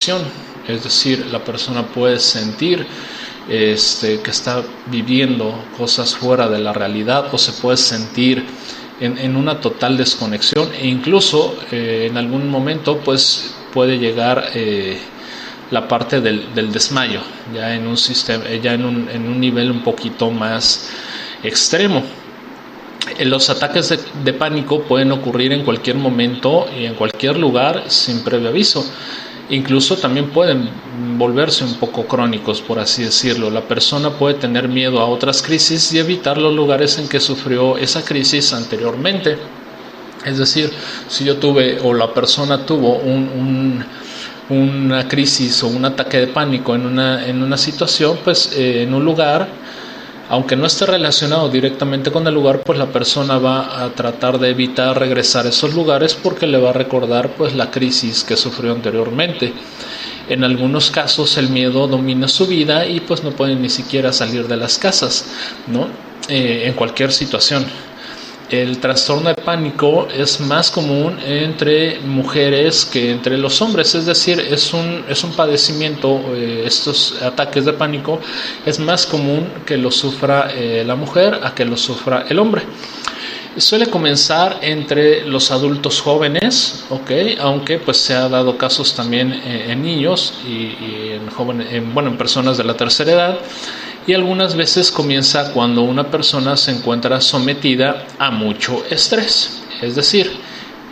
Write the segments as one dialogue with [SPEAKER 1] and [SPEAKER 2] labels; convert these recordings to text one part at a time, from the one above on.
[SPEAKER 1] es decir, la persona puede sentir que está viviendo cosas fuera de la realidad, o se puede sentir en una total desconexión, e incluso en algún momento pues puede llegar la parte del desmayo, ya en un sistema, ya en un nivel un poquito más extremo. Los ataques de pánico pueden ocurrir en cualquier momento y en cualquier lugar sin previo aviso. Incluso también pueden volverse un poco crónicos, por así decirlo. La persona puede tener miedo a otras crisis y evitar los lugares en que sufrió esa crisis anteriormente. Es decir, si yo tuve, o la persona tuvo una crisis o un ataque de pánico en una situación, pues en un lugar, aunque no esté relacionado directamente con el lugar, pues la persona va a tratar de evitar regresar a esos lugares porque le va a recordar pues la crisis que sufrió anteriormente. En algunos casos el miedo domina su vida y pues no pueden ni siquiera salir de las casas, ¿no? En cualquier situación. El trastorno de pánico es más común entre mujeres que entre los hombres, es decir, es un padecimiento, estos ataques de pánico es más común que lo sufra la mujer a que lo sufra el hombre. Suele comenzar entre los adultos jóvenes, aunque pues se ha dado casos también en niños y en personas de la tercera edad. Y algunas veces comienza cuando una persona se encuentra sometida a mucho estrés. Es decir,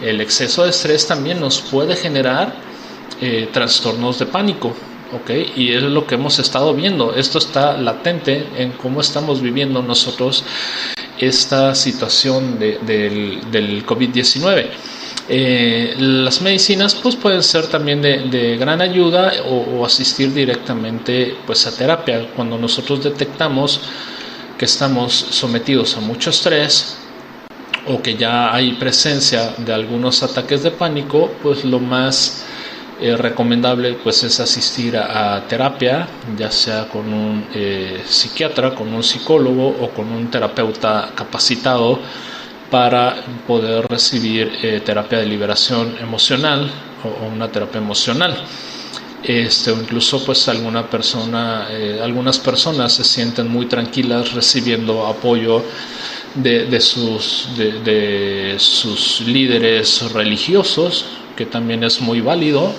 [SPEAKER 1] el exceso de estrés también nos puede generar trastornos de pánico. Y es lo que hemos estado viendo. Esto está latente en cómo estamos viviendo nosotros esta situación del COVID-19. Las medicinas pues pueden ser también de gran ayuda, o asistir directamente pues a terapia cuando nosotros detectamos que estamos sometidos a mucho estrés o que ya hay presencia de algunos ataques de pánico. Pues lo más recomendable pues es asistir a terapia, ya sea con un psiquiatra, con un psicólogo o con un terapeuta capacitado, para poder recibir terapia de liberación emocional o una terapia emocional. O incluso pues algunas personas se sienten muy tranquilas recibiendo apoyo de sus líderes religiosos, que también es muy válido.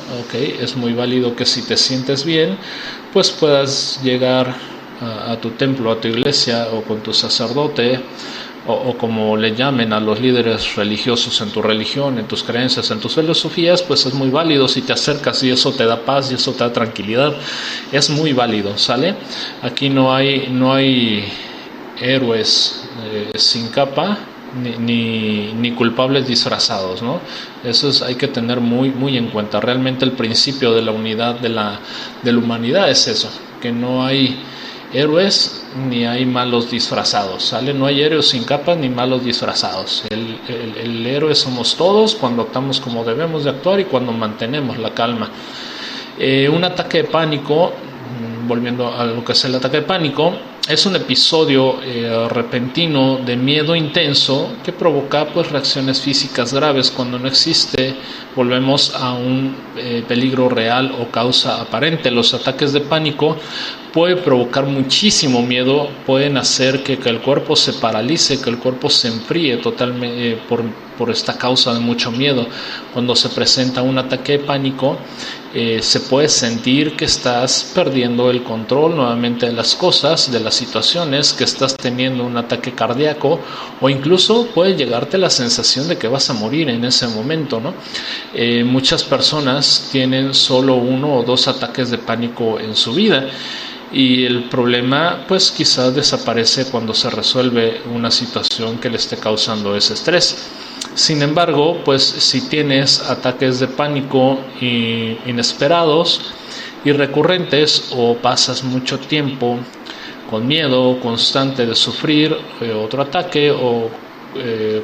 [SPEAKER 1] Es muy válido que si te sientes bien pues puedas llegar a tu templo, a tu iglesia, o con tu sacerdote, o como le llamen a los líderes religiosos en tu religión, en tus creencias, en tus filosofías. Pues es muy válido si te acercas y eso te da paz y eso te da tranquilidad. Es muy válido, ¿sale? Aquí no hay héroes sin capa ni culpables disfrazados, ¿no? Hay que tener muy, muy en cuenta. Realmente el principio de la unidad de la humanidad es eso, que no hay héroes ni hay malos disfrazados, ¿sale? No hay héroes sin capas ni malos disfrazados. El héroe somos todos cuando actuamos como debemos de actuar y cuando mantenemos la calma. Un ataque de pánico, volviendo a lo que es el ataque de pánico, es un episodio repentino de miedo intenso que provoca pues reacciones físicas graves cuando no existe, volvemos a un peligro real o causa aparente. Los ataques de pánico pueden provocar muchísimo miedo, pueden hacer que el cuerpo se paralice, que el cuerpo se enfríe totalmente por esta causa de mucho miedo. Cuando se presenta un ataque de pánico, se puede sentir que estás perdiendo el control nuevamente de las cosas, de las situaciones, que estás teniendo un ataque cardíaco, o incluso puede llegarte la sensación de que vas a morir en ese momento, ¿no? Muchas personas tienen solo 1 o 2 ataques de pánico en su vida, y el problema pues quizás desaparece cuando se resuelve una situación que le esté causando ese estrés. Sin embargo, pues si tienes ataques de pánico inesperados y recurrentes, o pasas mucho tiempo con miedo constante de sufrir otro ataque, o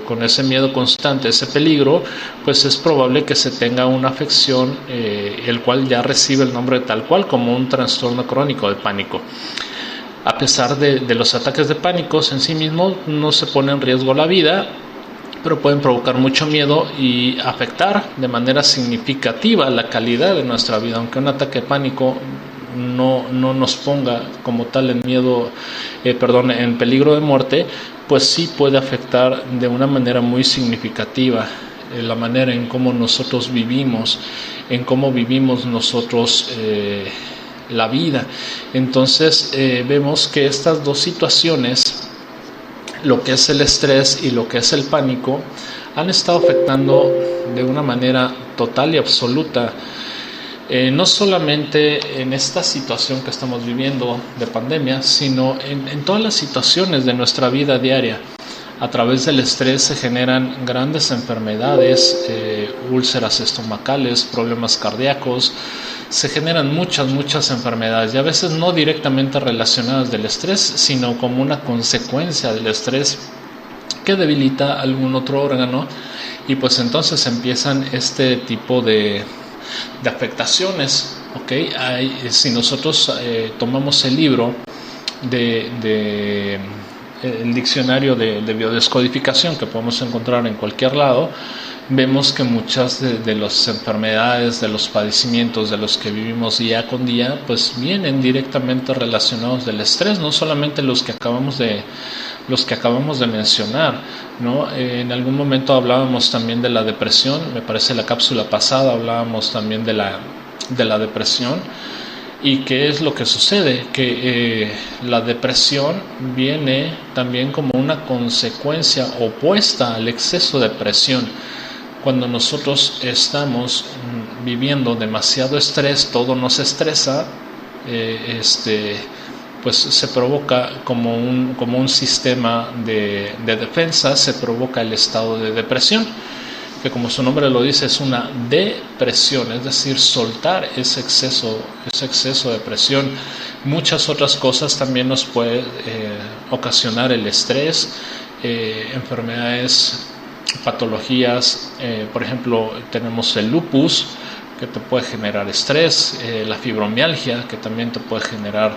[SPEAKER 1] con ese miedo constante, ese peligro, pues es probable que se tenga una afección, el cual ya recibe el nombre tal cual como un trastorno crónico de pánico. A pesar de los ataques de pánico en sí mismos, no se pone en riesgo la vida, pero pueden provocar mucho miedo y afectar de manera significativa la calidad de nuestra vida. Aunque un ataque de pánico no nos ponga como tal en peligro de muerte, pues sí puede afectar de una manera muy significativa la manera en cómo nosotros vivimos, en cómo vivimos nosotros la vida. Entonces vemos que estas dos situaciones, lo que es el estrés y lo que es el pánico, han estado afectando de una manera total y absoluta, no solamente en esta situación que estamos viviendo de pandemia, sino en todas las situaciones de nuestra vida diaria. A través del estrés se generan grandes enfermedades, úlceras estomacales, problemas cardíacos, se generan muchas enfermedades, y a veces no directamente relacionadas del estrés, sino como una consecuencia del estrés que debilita algún otro órgano, y pues entonces empiezan este tipo de afectaciones. Si nosotros tomamos el libro el diccionario de biodescodificación, que podemos encontrar en cualquier lado, vemos que muchas de las enfermedades, de los padecimientos de los que vivimos día con día, pues vienen directamente relacionados del estrés, no solamente los que acabamos de mencionar, ¿no? En algún momento hablábamos también de la depresión, me parece la cápsula pasada hablábamos también de la depresión. ¿Y qué es lo que sucede? Que la depresión viene también como una consecuencia opuesta al exceso de presión. Cuando nosotros estamos viviendo demasiado estrés, todo nos estresa, pues se provoca como un sistema de defensa, se provoca el estado de depresión, que como su nombre lo dice es una depresión, es decir, soltar ese exceso de presión. Muchas otras cosas también nos puede ocasionar el estrés, enfermedades, patologías, por ejemplo tenemos el lupus, que te puede generar estrés, la fibromialgia, que también te puede generar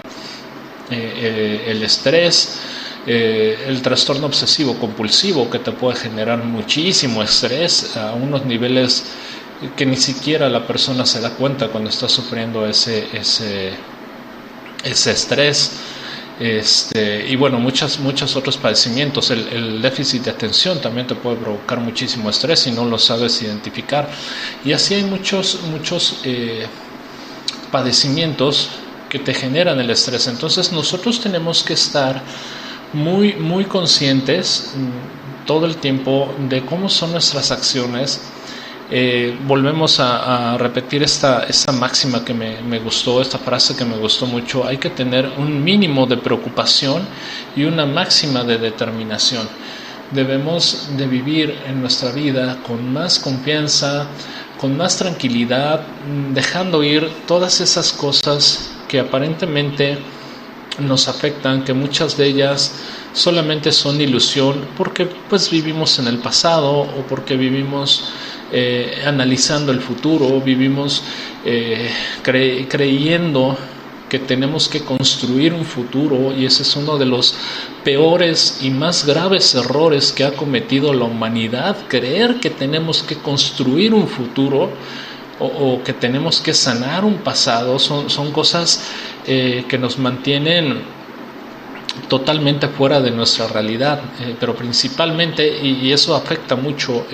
[SPEAKER 1] el estrés, el trastorno obsesivo compulsivo, que te puede generar muchísimo estrés a unos niveles que ni siquiera la persona se da cuenta cuando está sufriendo ese estrés. Y bueno, muchos otros padecimientos. El déficit de atención también te puede provocar muchísimo estrés si no lo sabes identificar, y así hay muchos padecimientos que te generan el estrés. Entonces nosotros tenemos que estar muy conscientes todo el tiempo de cómo son nuestras acciones. Volvemos a repetir esta máxima que me gustó, esta frase que me gustó mucho: hay que tener un mínimo de preocupación y una máxima de determinación. Debemos de vivir en nuestra vida con más confianza, con más tranquilidad, dejando ir todas esas cosas que aparentemente nos afectan, que muchas de ellas solamente son ilusión, porque pues vivimos en el pasado, o porque vivimos analizando el futuro, vivimos creyendo que tenemos que construir un futuro, y ese es uno de los peores y más graves errores que ha cometido la humanidad: creer que tenemos que construir un futuro o que tenemos que sanar un pasado. Son cosas que nos mantienen totalmente fuera de nuestra realidad, pero principalmente, y eso afecta mucho,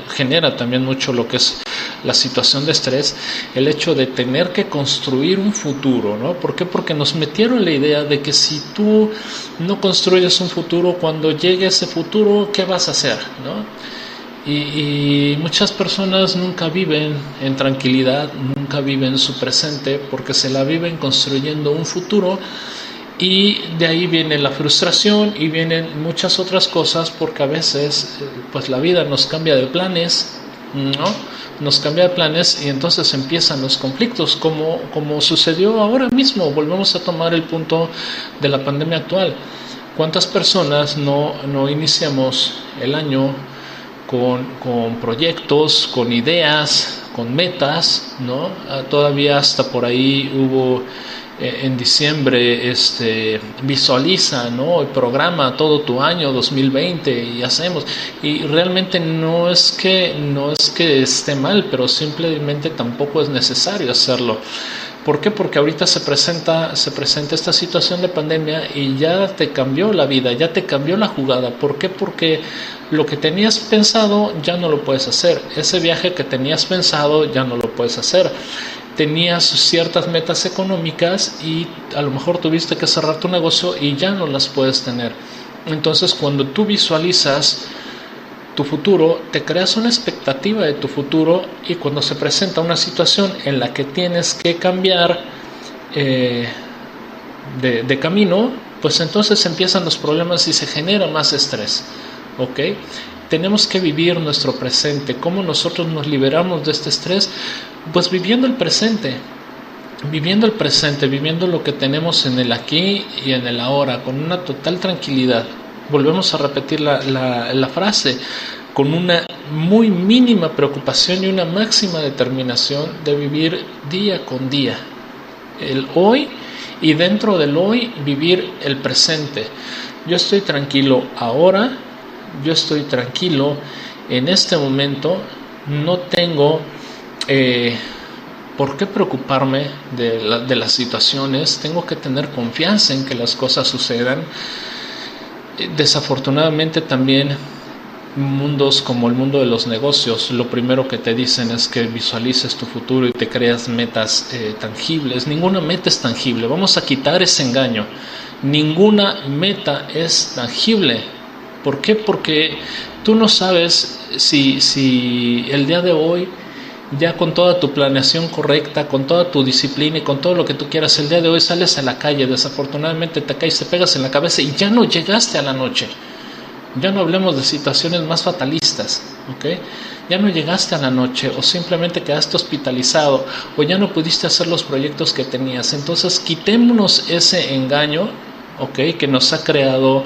[SPEAKER 1] genera también mucho lo que es la situación de estrés, el hecho de tener que construir un futuro, ¿no? ¿Por qué? Porque nos metieron la idea de que si tú no construyes un futuro, cuando llegue ese futuro, ¿qué vas a hacer, no? Y muchas personas nunca viven en tranquilidad, nunca viven su presente, porque se la viven construyendo un futuro, y de ahí viene la frustración y vienen muchas otras cosas, porque a veces pues la vida nos cambia de planes, ¿no? Nos cambia de planes, y entonces empiezan los conflictos, como sucedió ahora mismo. Volvemos a tomar el punto de la pandemia actual. ¿Cuántas personas no iniciamos el año con proyectos, con ideas, con metas, ¿no? Todavía hasta por ahí hubo en diciembre, visualiza, ¿no? Y programa todo tu año 2020 y hacemos. Y realmente no es que esté mal, pero simplemente tampoco es necesario hacerlo. ¿Por qué? Porque ahorita se presenta esta situación de pandemia y ya te cambió la vida, ya te cambió la jugada. ¿Por qué? Porque lo que tenías pensado ya no lo puedes hacer. Ese viaje que tenías pensado ya no lo puedes hacer. Tenías ciertas metas económicas y a lo mejor tuviste que cerrar tu negocio y ya no las puedes tener. Entonces, cuando tú visualizas tu futuro, te creas una expectativa de tu futuro, y cuando se presenta una situación en la que tienes que cambiar de camino, pues entonces empiezan los problemas y se genera más estrés. ¿Ok? Tenemos que vivir nuestro presente. ¿Cómo nosotros nos liberamos de este estrés? Pues viviendo el presente, viviendo lo que tenemos en el aquí y en el ahora, con una total tranquilidad. Volvemos a repetir la frase, con una muy mínima preocupación y una máxima determinación de vivir día con día, el hoy, y dentro del hoy vivir el presente. Yo estoy tranquilo ahora, yo estoy tranquilo en este momento, no tengo por qué preocuparme de las situaciones, tengo que tener confianza en que las cosas sucedan. Desafortunadamente también mundos como el mundo de los negocios, lo primero que te dicen es que visualices tu futuro y te creas metas tangibles. Ninguna meta es tangible, vamos a quitar ese engaño. Ninguna meta es tangible. ¿Por qué? Porque tú no sabes si el día de hoy, ya con toda tu planeación correcta, con toda tu disciplina y con todo lo que tú quieras, el día de hoy sales a la calle, desafortunadamente te caes, te pegas en la cabeza y ya no llegaste a la noche. Ya no hablemos de situaciones más fatalistas, ¿ok? Ya no llegaste a la noche, o simplemente quedaste hospitalizado, o ya no pudiste hacer los proyectos que tenías. Entonces quitémonos ese engaño, ¿ok? Que nos ha creado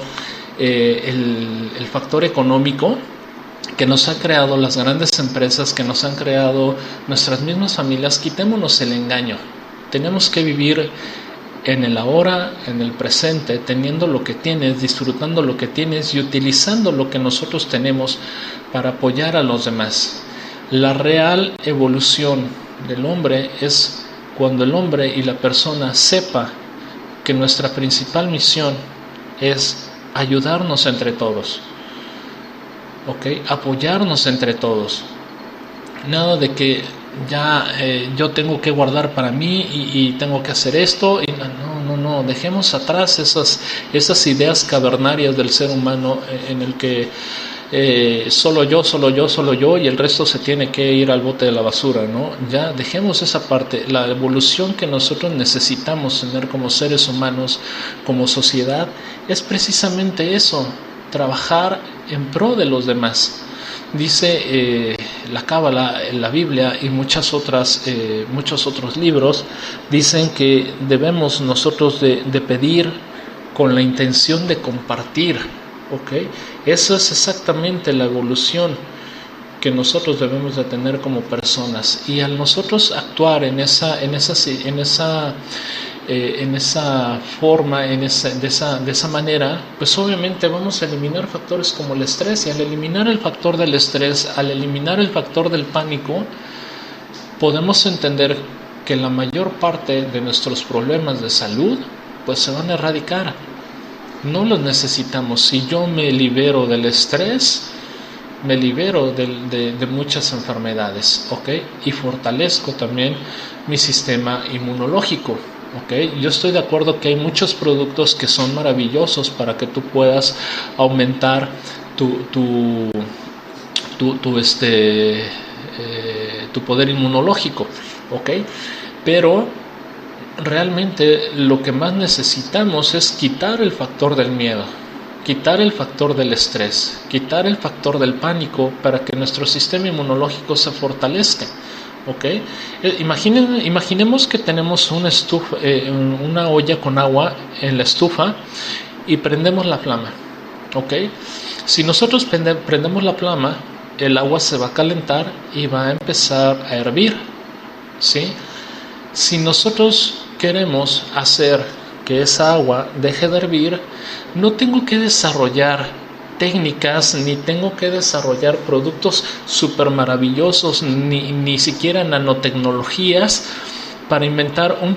[SPEAKER 1] el factor económico, que nos ha creado las grandes empresas, que nos han creado nuestras mismas familias. Quitémonos el engaño. Tenemos que vivir en el ahora, en el presente, teniendo lo que tienes, disfrutando lo que tienes y utilizando lo que nosotros tenemos para apoyar a los demás. La real evolución del hombre es cuando el hombre y la persona sepa que nuestra principal misión es ayudarnos entre todos. ¿Ok? Apoyarnos entre todos. Nada de que ya yo tengo que guardar para mí y tengo que hacer esto. Y no, dejemos atrás esas ideas cavernarias del ser humano en el que solo yo y el resto se tiene que ir al bote de la basura, ¿no? Ya dejemos esa parte. La evolución que nosotros necesitamos tener como seres humanos, como sociedad, es precisamente eso: trabajar en pro de los demás. Dice la Cábala, la Biblia y muchos otros libros dicen que debemos nosotros de pedir con la intención de compartir, ¿ok? Eso es exactamente la evolución que nosotros debemos de tener como personas, y al nosotros actuar en esa forma, de esa manera, pues obviamente vamos a eliminar factores como el estrés, y al eliminar el factor del estrés, al eliminar el factor del pánico, podemos entender que la mayor parte de nuestros problemas de salud pues se van a erradicar. No los necesitamos. Si yo me libero del estrés, me libero de muchas enfermedades, ¿ok? Y fortalezco también mi sistema inmunológico. Okay. Yo estoy de acuerdo que hay muchos productos que son maravillosos para que tú puedas aumentar tu poder inmunológico, okay. Pero realmente lo que más necesitamos es quitar el factor del miedo, quitar el factor del estrés, quitar el factor del pánico para que nuestro sistema inmunológico se fortalezca. Okay. Imaginemos que tenemos una olla con agua en la estufa y prendemos la flama. Okay. Si nosotros prendemos la flama, el agua se va a calentar y va a empezar a hervir, ¿sí? Si nosotros queremos hacer que esa agua deje de hervir, no tengo que desarrollar técnicas, ni tengo que desarrollar productos súper maravillosos, ni siquiera nanotecnologías para inventar un